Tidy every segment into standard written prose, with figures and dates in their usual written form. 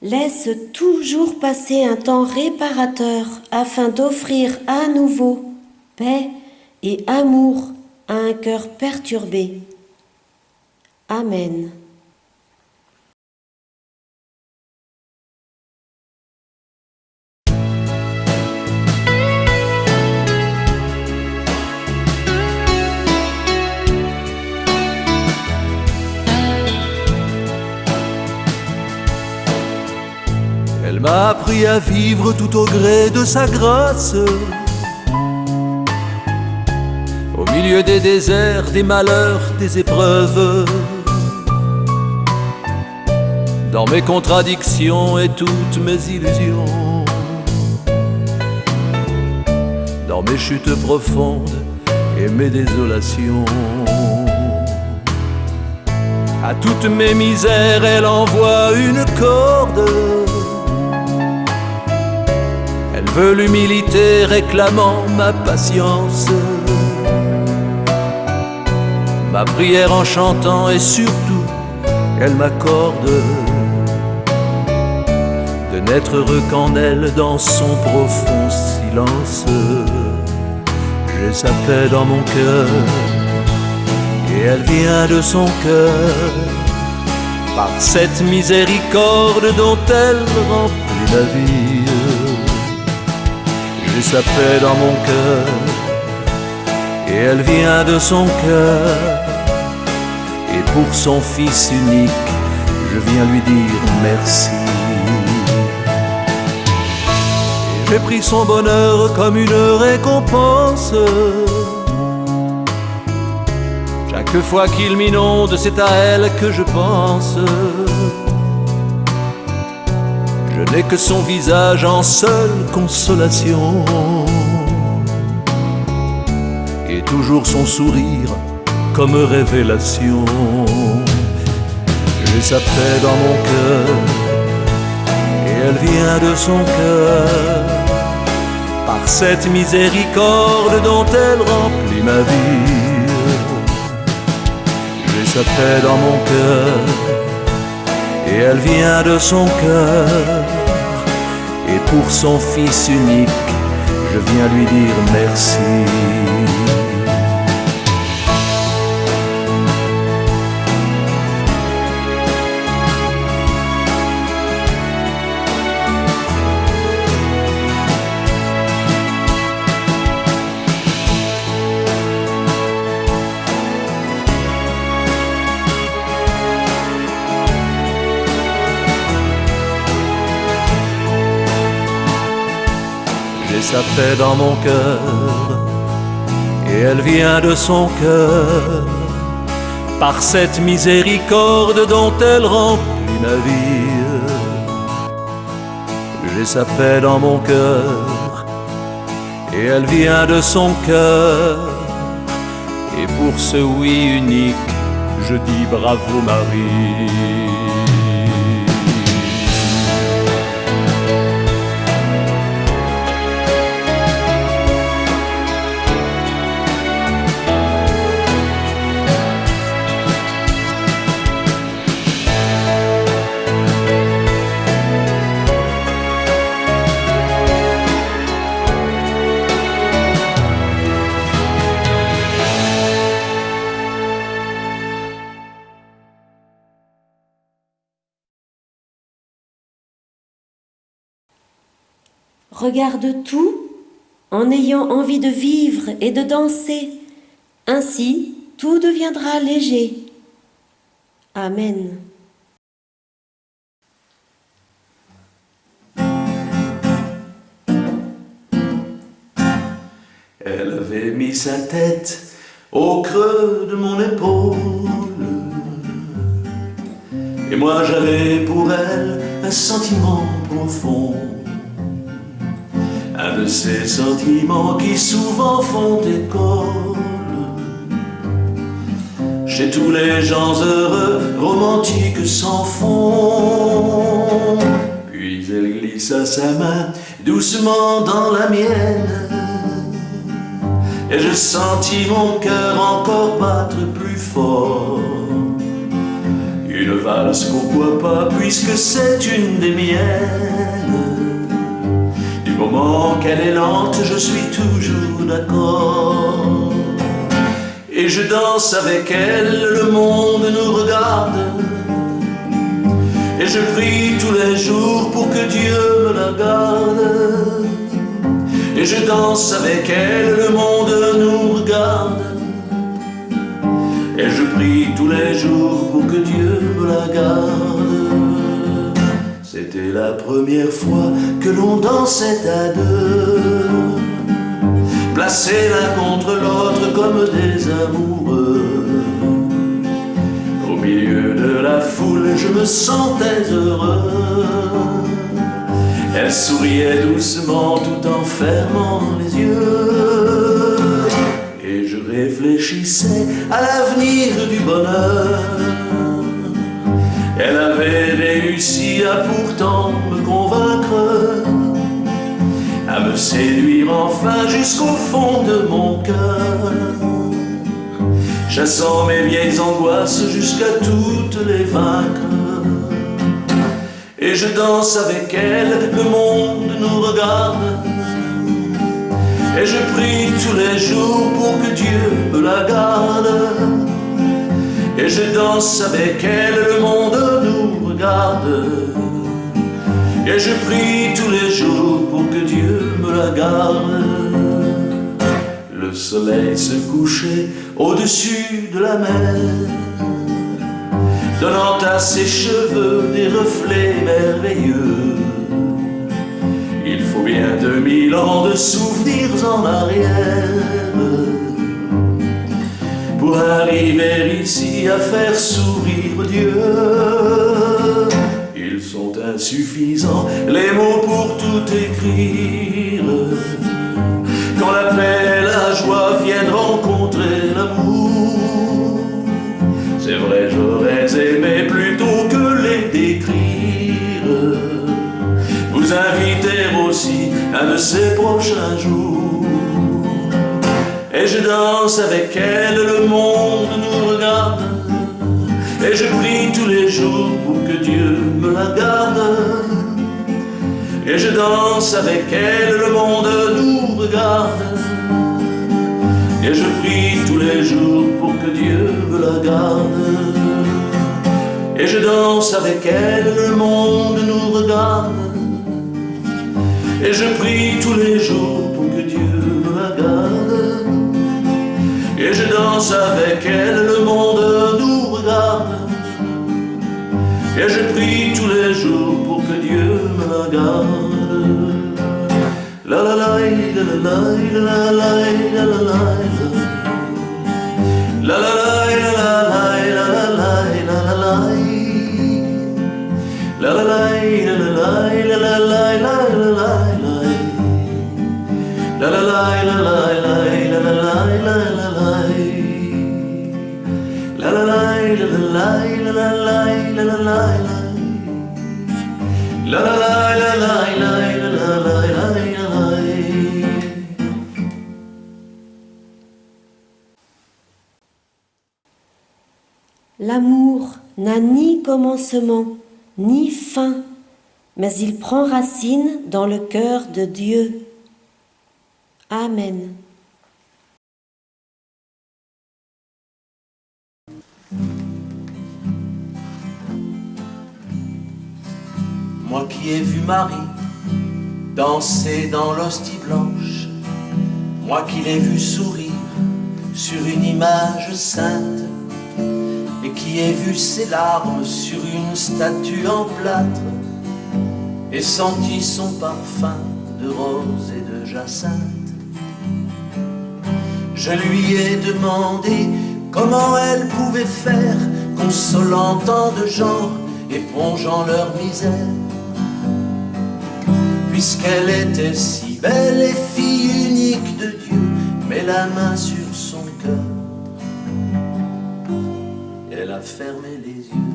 Laisse toujours passer un temps réparateur afin d'offrir à nouveau paix et amour à un cœur perturbé. Amen. Elle m'a appris à vivre tout au gré de sa grâce. Au milieu des déserts, des malheurs, des épreuves, dans mes contradictions et toutes mes illusions, dans mes chutes profondes et mes désolations. À toutes mes misères, elle envoie une corde. Elle veut l'humilité, réclamant ma patience, ma prière en chantant, et surtout, elle m'accorde de n'être heureux qu'en elle, dans son profond silence. J'ai sa paix dans mon cœur, et elle vient de son cœur, par cette miséricorde dont elle remplit la vie. J'ai sa paix dans mon cœur, et elle vient de son cœur, et pour son Fils unique, je viens lui dire merci. Et j'ai pris son bonheur comme une récompense. Chaque fois qu'il m'inonde, c'est à elle que je pense. Je n'ai que son visage en seule consolation, et toujours son sourire comme révélation. J'ai sa paix dans mon cœur, et elle vient de son cœur, par cette miséricorde dont elle remplit ma vie. J'ai sa paix dans mon cœur, et elle vient de son cœur, et pour son Fils unique, je viens lui dire merci. J'ai sa paix dans mon cœur, et elle vient de son cœur, par cette miséricorde dont elle remplit ma vie. J'ai sa paix dans mon cœur, et elle vient de son cœur, et pour ce oui unique, je dis bravo Marie. regarde tout en ayant envie de vivre et de danser. Ainsi, tout deviendra léger. Amen. Elle avait mis sa tête au creux de mon épaule, et moi j'avais pour elle un sentiment profond, un de ces sentiments qui souvent font école chez tous les gens heureux, romantiques sans fond. Puis elle glissa sa main doucement dans la mienne, et je sentis mon cœur encore battre plus fort. Une valse, pourquoi pas, puisque c'est une des miennes. Du moment qu'elle est lente, je suis toujours d'accord. Et je danse avec elle, le monde nous regarde. Et je prie tous les jours pour que Dieu me la garde. Et je danse avec elle, le monde nous regarde. Et je prie tous les jours pour que Dieu me la garde. C'était la première fois que l'on dansait à deux, placés l'un contre l'autre comme des amoureux. Au milieu de la foule, je me sentais heureux. Elle souriait doucement tout en fermant les yeux, et je réfléchissais à l'avenir du bonheur. Elle avait réussi à pourtant me convaincre, à me séduire enfin jusqu'au fond de mon cœur, chassant mes vieilles angoisses jusqu'à toutes les vaincre. Et je danse avec elle, le monde nous regarde. Et je prie tous les jours pour que Dieu me la garde. Et je danse avec elle, le monde nous regarde. Et je prie tous les jours pour que Dieu me la garde. Le soleil se couchait au-dessus de la mer, donnant à ses cheveux des reflets merveilleux. Il faut bien 2000 ans de souvenirs en arrière pour arriver ici à faire sourire Dieu. Ils sont insuffisants, les mots pour tout écrire. Quand la paix et la joie viennent rencontrer l'amour, c'est vrai, j'aurais aimé plutôt que les décrire, vous inviter aussi un de ces prochains jours. Et je danse avec elle, le monde nous regarde. Et je prie tous les jours pour que Dieu me la garde. Et je danse avec elle, le monde nous regarde. Et je prie tous les jours pour que Dieu me la garde. Et je danse avec elle, le monde nous regarde. Et je prie tous les jours pour que Dieu me la garde. Et je danse avec elle, le monde nous regarde. Et je prie tous les jours pour que Dieu me la garde. La la la la la la la la la la la. La la la la la la la la la la la. La la la la la la la la la la. La la la la la la la la la la la. La la la la la la la la la la. La la la la la la la la la. L'amour n'a ni commencement, ni fin, mais il prend racine dans le cœur de Dieu. Amen. Moi qui ai vu Marie danser dans l'hostie blanche, moi qui l'ai vu sourire sur une image sainte, et qui ai vu ses larmes sur une statue en plâtre, et senti son parfum de rose et de jacinthe. Je lui ai demandé comment elle pouvait faire, consolant tant de gens, épongeant leur misère, puisqu'elle était si belle et fille unique de Dieu, met la main sur son cœur, elle a fermé les yeux.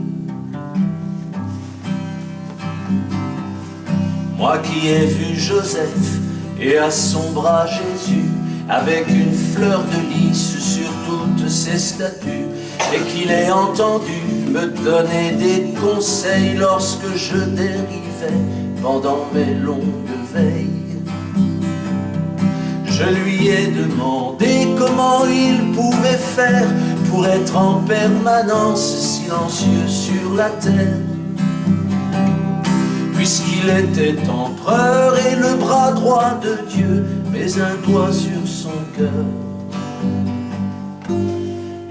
Moi qui ai vu Joseph et à son bras Jésus, avec une fleur de lys sur toutes ses statues, et qu'il ait entendu me donner des conseils lorsque je dérivais pendant mes longues veilles. Je lui ai demandé comment il pouvait faire pour être en permanence silencieux sur la terre, puisqu'il était empereur et le bras droit de Dieu, mais un doigt sur son cœur,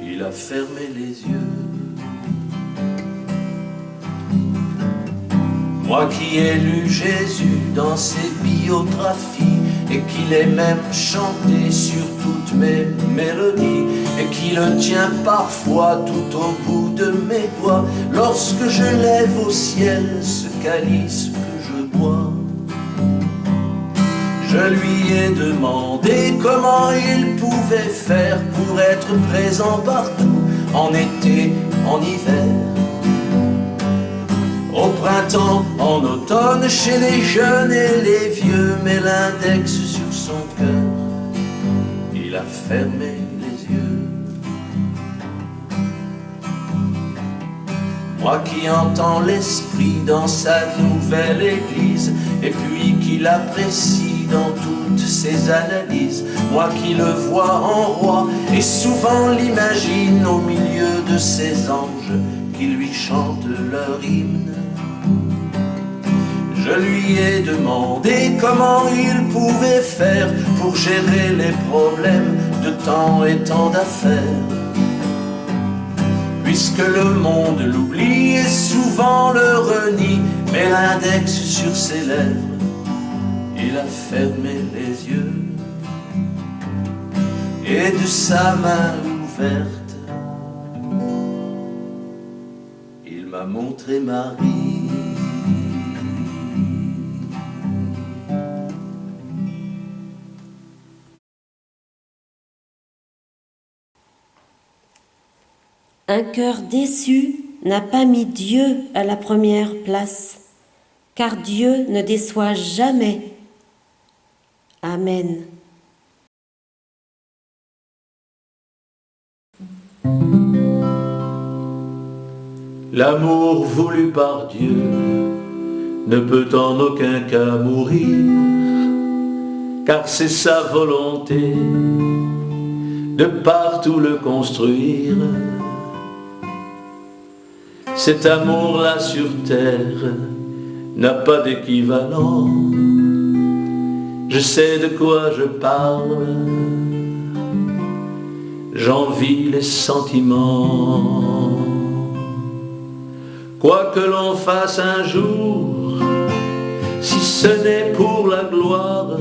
il a fermé les yeux. Moi qui ai lu Jésus dans ses biographies, et qu'il ait même chanté sur toutes mes mélodies, et qui le tient parfois tout au bout de mes doigts, lorsque je lève au ciel ce calice que je bois. Je lui ai demandé comment il pouvait faire pour être présent partout, en été, en hiver, au printemps, en automne, chez les jeunes et les vieux, mais l'index sur son cœur, il a fermé les yeux. Moi qui entends l'esprit dans sa nouvelle église, et puis qui l'apprécie dans toutes ses analyses, moi qui le vois en roi, et souvent l'imagine au milieu de ses anges qui lui chantent leur hymne. Je lui ai demandé comment il pouvait faire pour gérer les problèmes de temps et tant d'affaires, puisque le monde l'oublie et souvent le renie, mais l'index sur ses lèvres, il a fermé les yeux, et de sa main ouverte, il m'a montré Marie. Un cœur déçu n'a pas mis Dieu à la première place, car Dieu ne déçoit jamais. Amen. L'amour voulu par Dieu ne peut en aucun cas mourir, car c'est sa volonté de partout le construire. Cet amour-là sur terre n'a pas d'équivalent. Je sais de quoi je parle, j'en vis les sentiments. Quoi que l'on fasse un jour, si ce n'est pour la gloire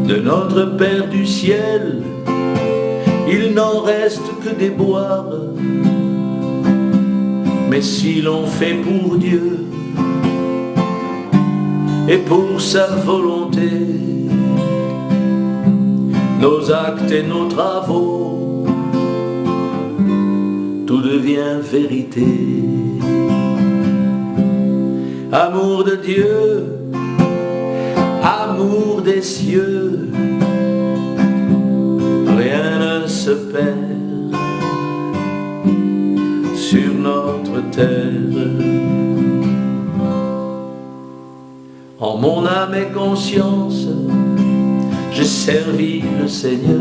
de notre Père du ciel, il n'en reste que des boires. Mais si l'on fait pour Dieu et pour sa volonté, nos actes et nos travaux, tout devient vérité. Amour de Dieu, amour des cieux, rien ne se perd sur notre terre. En mon âme et conscience, j'ai servi le Seigneur.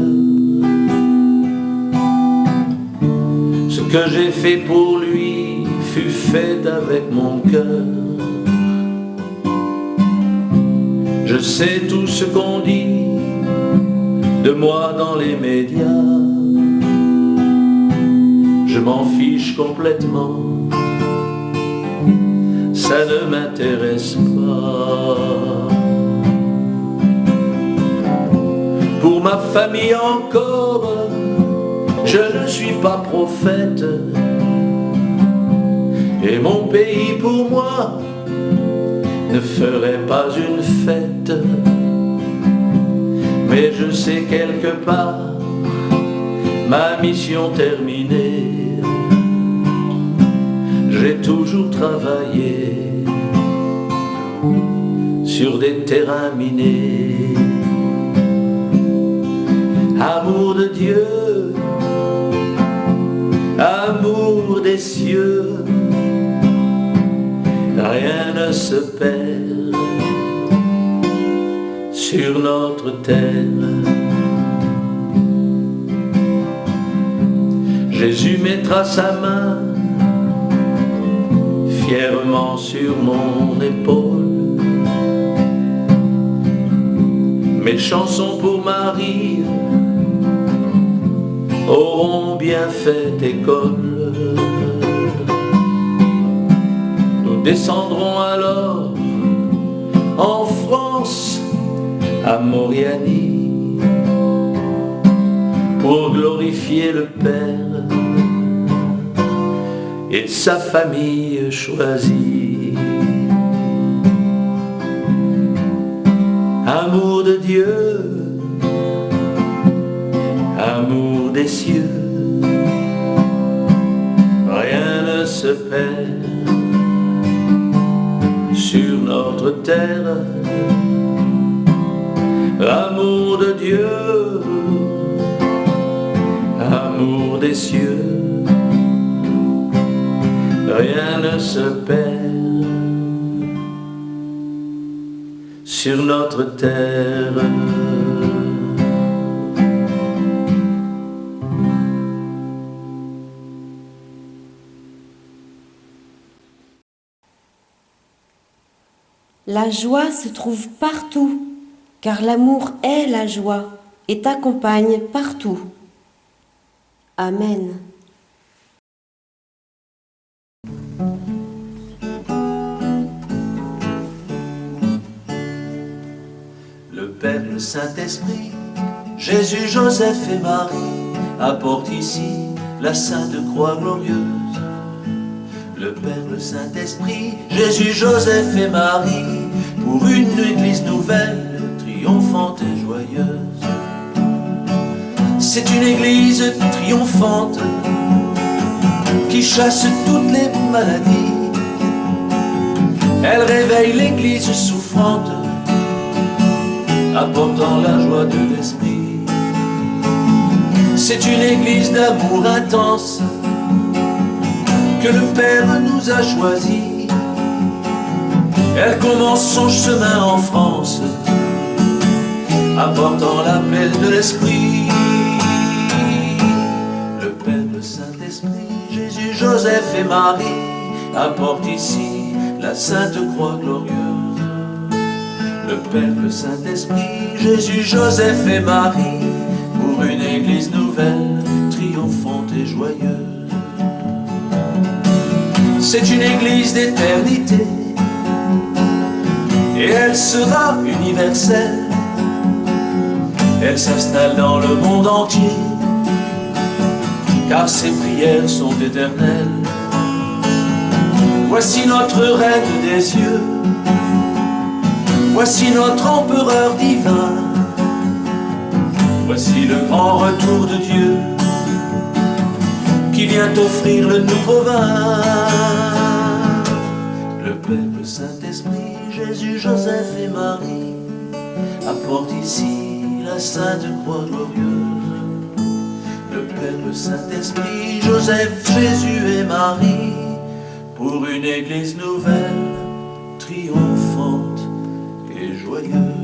Ce que j'ai fait pour lui fut fait avec mon cœur. Je sais tout ce qu'on dit de moi dans les médias. Je m'en fiche complètement, ça ne m'intéresse pas. Pour ma famille encore, je ne suis pas prophète. Et mon pays pour moi ne ferait pas une fête. Mais je sais quelque part ma mission terminée. J'ai toujours travaillé sur des terrains minés. Amour de Dieu, amour des cieux, rien ne se perd sur notre terre. Jésus mettra sa main fièrement sur mon épaule. Mes chansons pour Marie auront bien fait école. Nous descendrons alors en France, à Moriani, pour glorifier le Père et sa famille choisie. Amour de Dieu, amour des cieux, rien ne se perd sur notre terre. Amour de Dieu, amour des cieux, rien ne se perd sur notre terre. La joie se trouve partout, car l'amour est la joie et t'accompagne partout. Amen. Le Père, le Saint-Esprit, Jésus, Joseph et Marie apportent ici la Sainte Croix glorieuse. Le Père, le Saint-Esprit, Jésus, Joseph et Marie, pour une église nouvelle, triomphante et joyeuse. C'est une église triomphante qui chasse toutes les maladies. Elle réveille l'église souffrante, apportant la joie de l'esprit. C'est une église d'amour intense que le Père nous a choisi. Elle commence son chemin en France, apportant l'appel de l'Esprit. Le Père, le Saint-Esprit, Jésus, Joseph et Marie apportent ici la Sainte Croix glorieuse. Le Père, le Saint-Esprit, Jésus, Joseph et Marie, pour une église nouvelle, triomphante et joyeuse. C'est une église d'éternité, et elle sera universelle. Elle s'installe dans le monde entier, car ses prières sont éternelles. Voici notre Reine des cieux, voici notre empereur divin, voici le grand retour de Dieu qui vient offrir le nouveau vin. Le Père, le Saint-Esprit, Jésus, Joseph et Marie apportent ici la Sainte Croix glorieuse. Le Père, le Saint-Esprit, Joseph, Jésus et Marie, pour une église nouvelle, triomphante et joyeuse.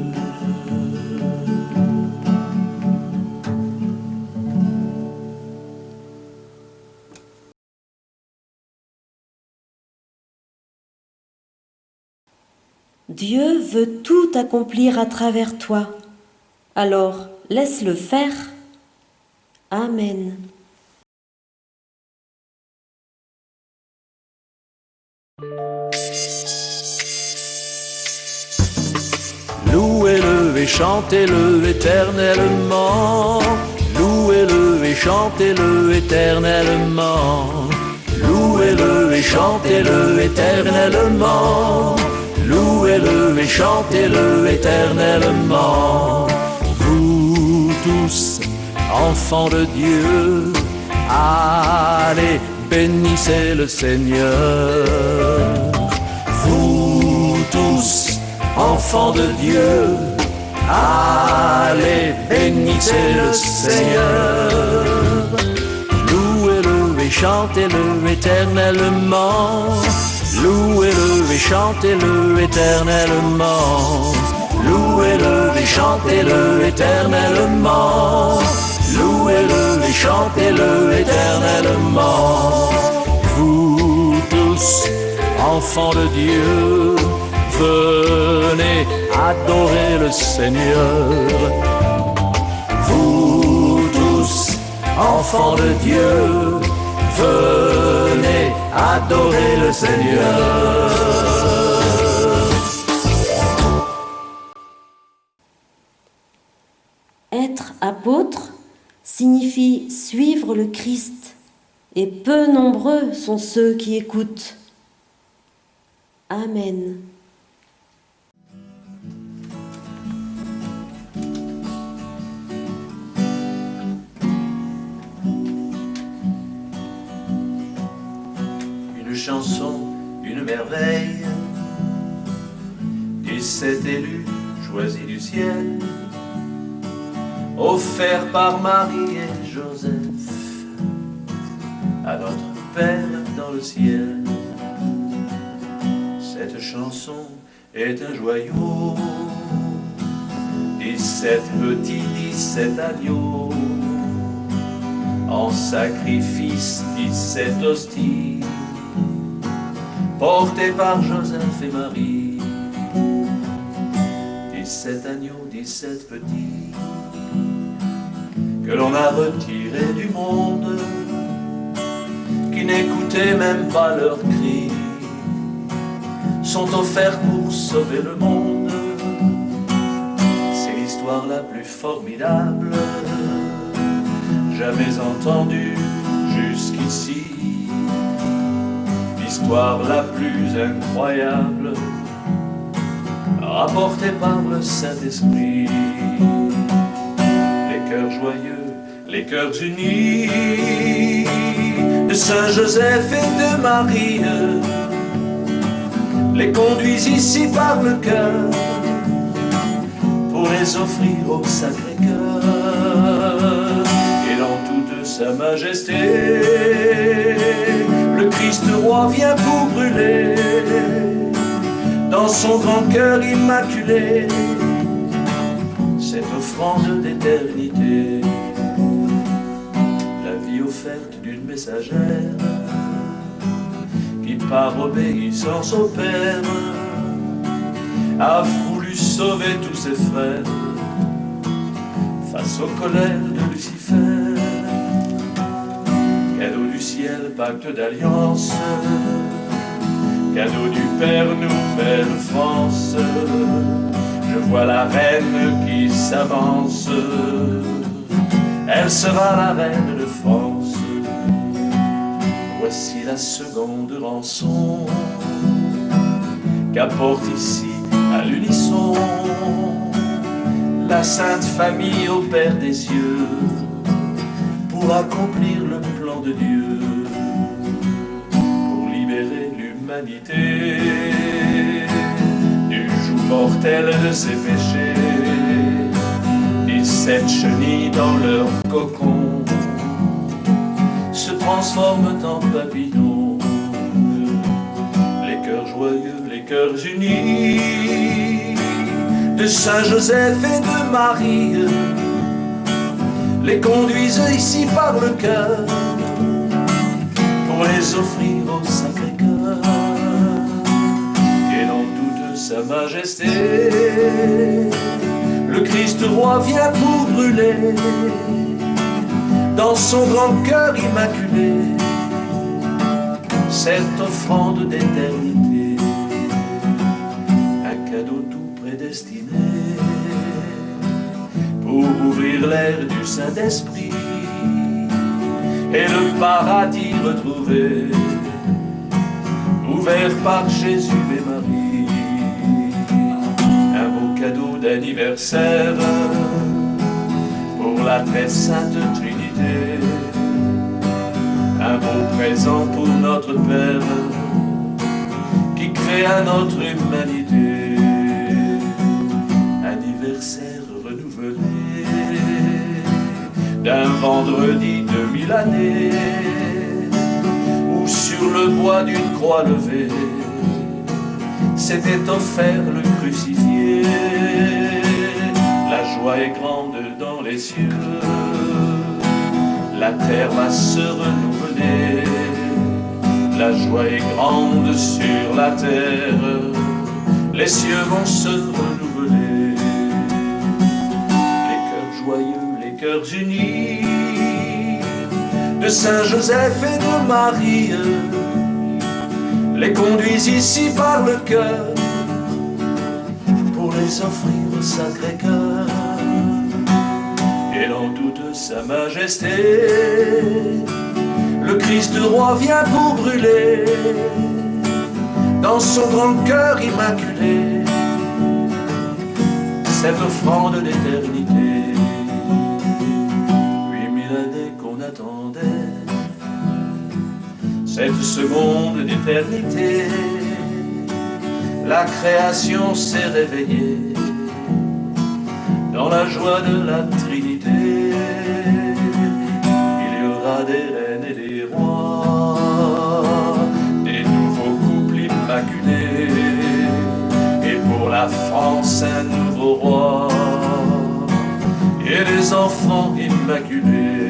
Dieu veut tout accomplir à travers toi. Alors, laisse-le faire. Amen. Louez-le et chantez-le éternellement. Louez-le et chantez-le éternellement. Louez-le et chantez-le éternellement. Louez-le et chantez-le éternellement. Vous tous, enfants de Dieu, allez, bénissez le Seigneur. Vous tous, enfants de Dieu, allez, bénissez le Seigneur. Louez-le et chantez-le éternellement. Louez-le et chantez-le éternellement. Louez-le et chantez-le éternellement. Louez-le et chantez-le éternellement. Vous tous, enfants de Dieu, venez adorer le Seigneur. Vous tous, enfants de Dieu, venez adorer le Seigneur. Être apôtre signifie suivre le Christ, et peu nombreux sont ceux qui écoutent. Amen. Une chanson, une merveille, 17 élus choisis du ciel, offert par Marie et Joseph à notre Père dans le ciel. Cette chanson est un joyau, 17 petits, 17 agneaux, en sacrifice 17 hosties, portés par Joseph et Marie. 17 agneaux, 17 petits, que l'on a retirés du monde, qui n'écoutaient même pas leurs cris, sont offerts pour sauver le monde. C'est l'histoire la plus formidable jamais entendue jusqu'ici, l'histoire la plus incroyable rapportée par le Saint-Esprit. Les cœurs joyeux, les cœurs unis de Saint Joseph et de Marie les conduisent ici par le cœur pour les offrir au Sacré-Cœur. Et dans toute sa majesté, le Christ roi vient pour brûler dans son grand cœur immaculé cette offrande d'éternité. La vie offerte d'une messagère qui par obéissance au Père a voulu sauver tous ses frères face aux colères de Lucifer. Cadeau du ciel, pacte d'alliance, cadeau du Père, nouvelle France. Je vois la reine qui s'avance, elle sera la reine de France. Voici la seconde rançon qu'apporte ici à l'unisson la Sainte Famille au Père des cieux pour accomplir le plan de Dieu, pour libérer l'humanité du joug mortel de ses péchés. 17 chenilles dans leur cocon se transforment en papillons. Les cœurs joyeux, les cœurs unis de Saint Joseph et de Marie les conduisent ici par le cœur pour les offrir au Sacré-Cœur. Et dans toute Sa Majesté. Le Christ roi vient pour brûler dans son grand cœur immaculé cette offrande d'éternité, un cadeau tout prédestiné pour ouvrir l'ère du Saint-Esprit et le paradis retrouvé, ouvert par Jésus et Marie. Un beau cadeau d'anniversaire pour la très sainte Trinité, un beau présent pour notre Père qui créa notre humanité. Anniversaire renouvelé d'un vendredi de 1000 années, où sur le bois d'une croix levée s'était offert le crucifié. La joie est grande dans les cieux, la terre va se renouveler. La joie est grande sur la terre, les cieux vont se renouveler. Les cœurs joyeux, les cœurs unis de Saint Joseph et de Marie les conduisent ici par le cœur pour les offrir au Sacré-Cœur. Et dans toute sa majesté, le Christ roi vient pour brûler dans son grand cœur immaculé cette offrande d'éternité. 8000 années qu'on attendait cette seconde d'éternité, la création s'est réveillée dans la joie de la Trinité. Il y aura des reines et des rois, des nouveaux couples immaculés, et pour la France un nouveau roi, et des enfants immaculés.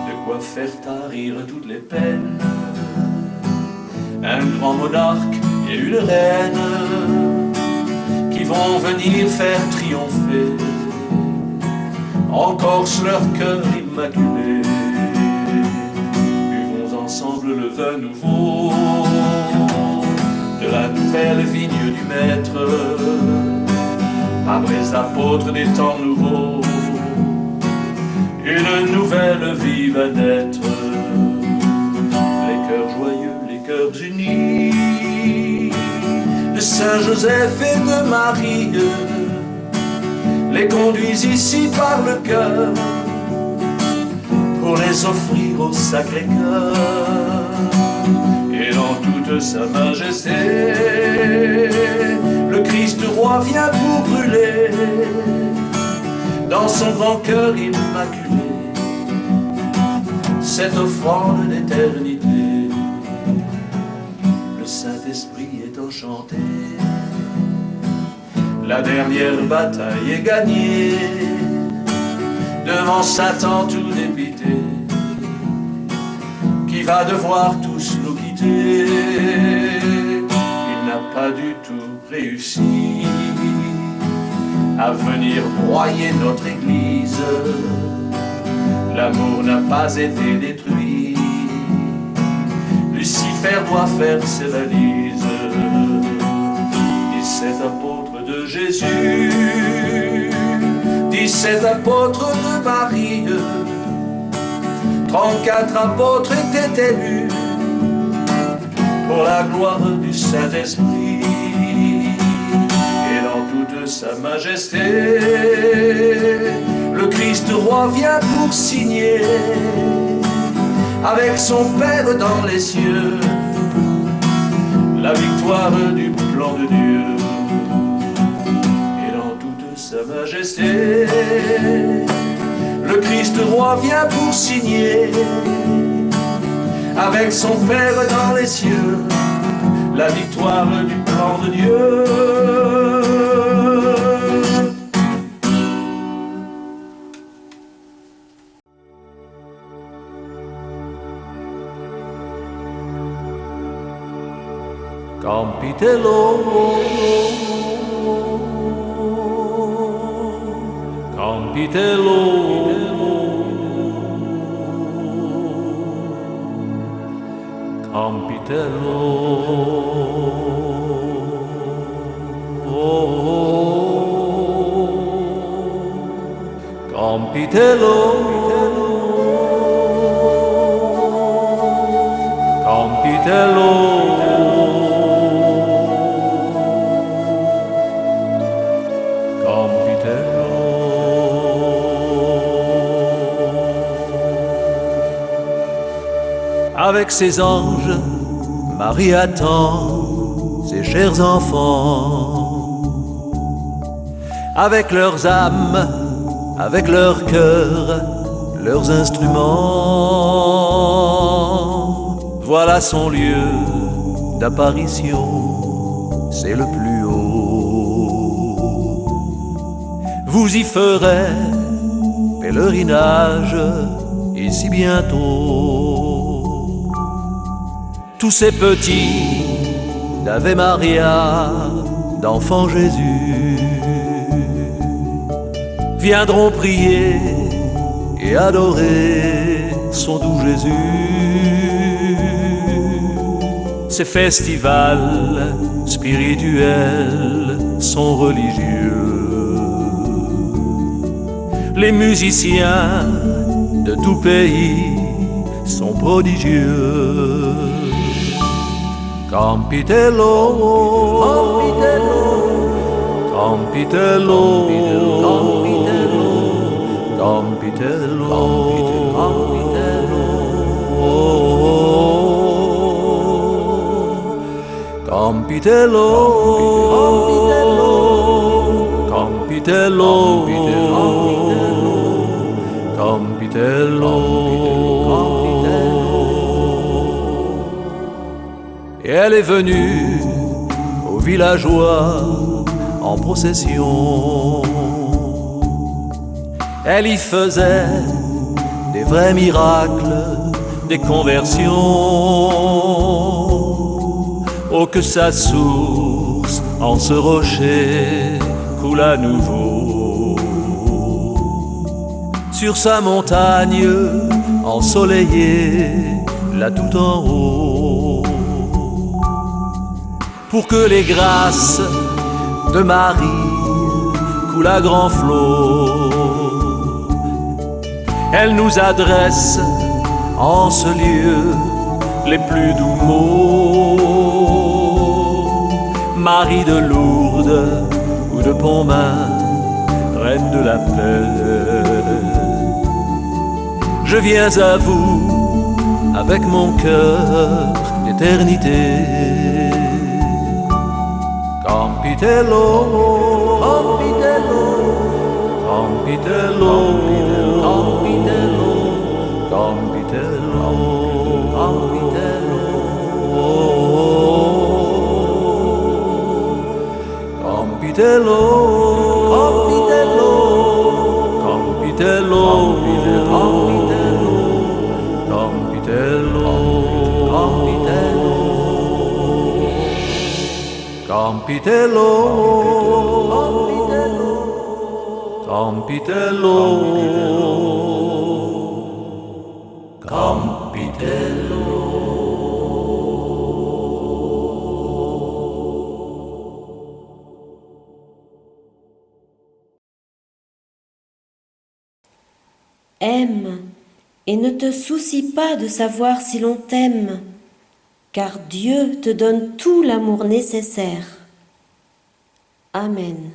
De quoi faire tarir toutes les peines, un grand monarque et une reine qui vont venir faire triompher en Corse leur cœur immaculé. Buvons ensemble le vin nouveau de la nouvelle vigne du Maître, par les apôtres des temps nouveaux, une nouvelle vie va naître. Les cœurs joyeux, les cœurs unis de Saint Joseph et de Marie les conduisent ici par le cœur pour les offrir au Sacré-Cœur. Et dans toute sa majesté, le Christ roi vient pour brûler dans son grand cœur immaculé cette offrande d'éternité. Le Saint-Esprit est enchanté, la dernière bataille est gagnée, devant Satan tout dépité, qui va devoir tous nous quitter. Il n'a pas du tout réussi à venir broyer notre Église. L'amour n'a pas été détruit, Lucifer doit faire ses valises. 17 apôtres de Jésus, 17 apôtres de Marie, 34 apôtres étaient élus pour la gloire du Saint-Esprit. Et dans toute sa majesté, le Christ roi vient pour signer avec son Père dans les cieux la victoire du plan de Dieu. Et dans toute sa majesté, le Christ roi vient pour signer avec son Père dans les cieux la victoire du plan de Dieu. Campitello, Campitello, Campitello, Campitello, Campitello, Campitello. Avec ses anges, Marie attend ses chers enfants. Avec leurs âmes, avec leur cœur, leurs instruments. Voilà son lieu d'apparition, c'est le plus haut. Vous y ferez pèlerinage ici bientôt. Tous ces petits d'Ave Maria, d'enfant Jésus, viendront prier et adorer son doux Jésus. Ces festivals spirituels sont religieux. Les musiciens de tout pays sont prodigieux. Campitello, Campitello, Campitello, Campitello, Campitello, Campitello, Campitello. Et elle est venue aux villageois en procession. Elle y faisait des vrais miracles, des conversions. Oh, que sa source en ce rocher coule à nouveau. Sur sa montagne ensoleillée, là tout en haut. Pour que les grâces de Marie coulent à grands flots, elle nous adresse en ce lieu les plus doux mots. Marie de Lourdes ou de Pontmain, reine de la paix, je viens à vous avec mon cœur d'éternité. Campitello, Campitello, Campitello, Campitello, Campitello, Campitello, Campitello, Campitello, Campitello, Campitello, Campitello, Campitello, Campitello, Campitello. Aime et ne te soucie pas de savoir si l'on t'aime, car Dieu te donne tout l'amour nécessaire. Amen.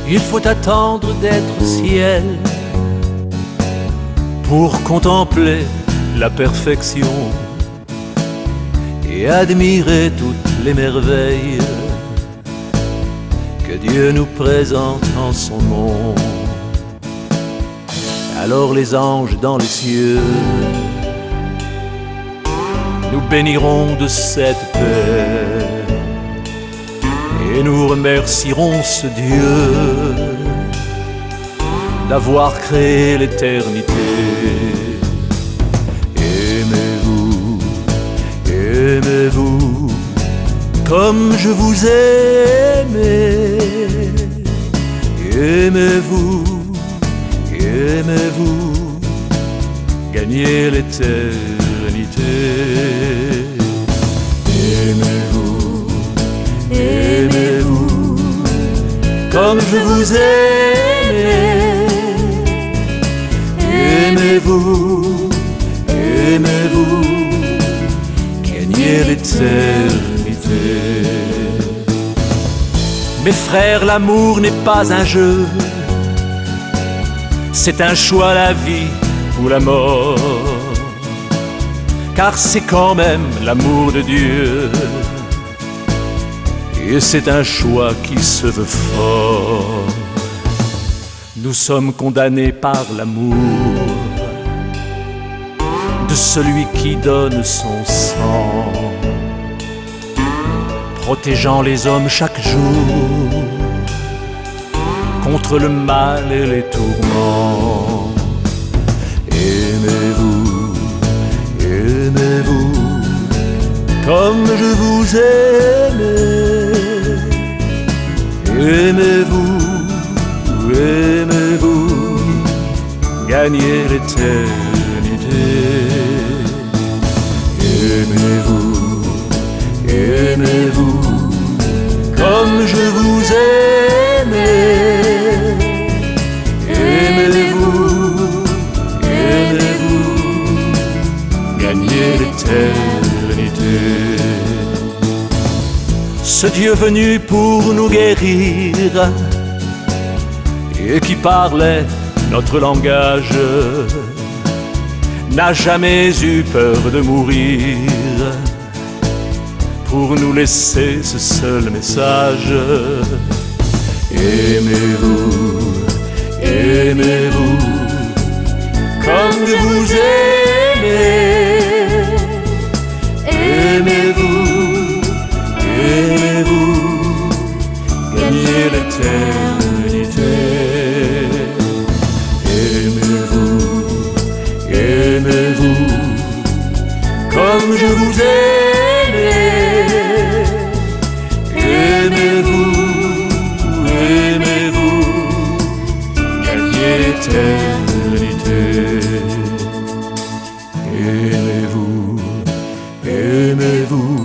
Il faut attendre d'être ciel pour contempler la perfection et admirer toutes les merveilles que Dieu nous présente en son nom. Alors les anges dans les cieux nous béniront de cette paix, et et nous remercierons ce Dieu d'avoir créé l'éternité. Aimez-vous, aimez-vous comme je vous ai aimé. Aimez-vous, aimez-vous, gagnez l'éternité. Aimez-vous, aimez-vous comme je vous ai aimé. Aimez-vous, aimez-vous, gagnez l'éternité. Mes frères, l'amour n'est pas un jeu, c'est un choix, la vie ou la mort. Car c'est quand même l'amour de Dieu, et c'est un choix qui se veut fort. Nous sommes condamnés par l'amour de celui qui donne son sang, protégeant les hommes chaque jour contre le mal et les tourments. Aimez-vous, aimez-vous comme je vous aime. Aimez-vous, aimez-vous, gagnez l'éternité. Aimez-vous, aimez-vous comme je vous aime. Aimez-vous, aimez-vous, gagnez l'éternité. Ce Dieu venu pour nous guérir et qui parlait notre langage n'a jamais eu peur de mourir pour nous laisser ce seul message. Aimez-vous, aimez-vous comme je vous aime. Aimez-vous, aimez-vous, gagnez l'éternité. Aimez-vous, aimez-vous comme je vous aime. Aimez-vous, aimez-vous, gagnez l'éternité. Aimez-vous, aimez-vous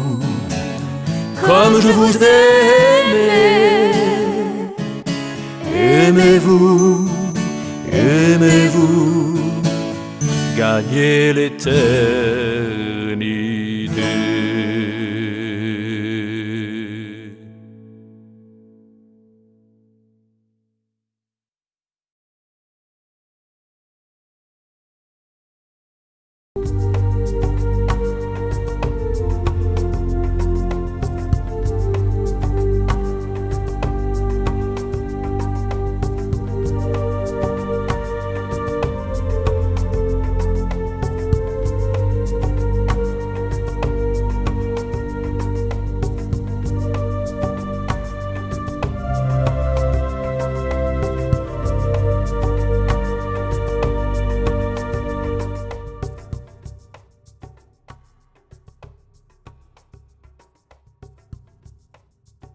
comme je vous aime. Aimez-vous, aimez-vous, gagnez l'éternité.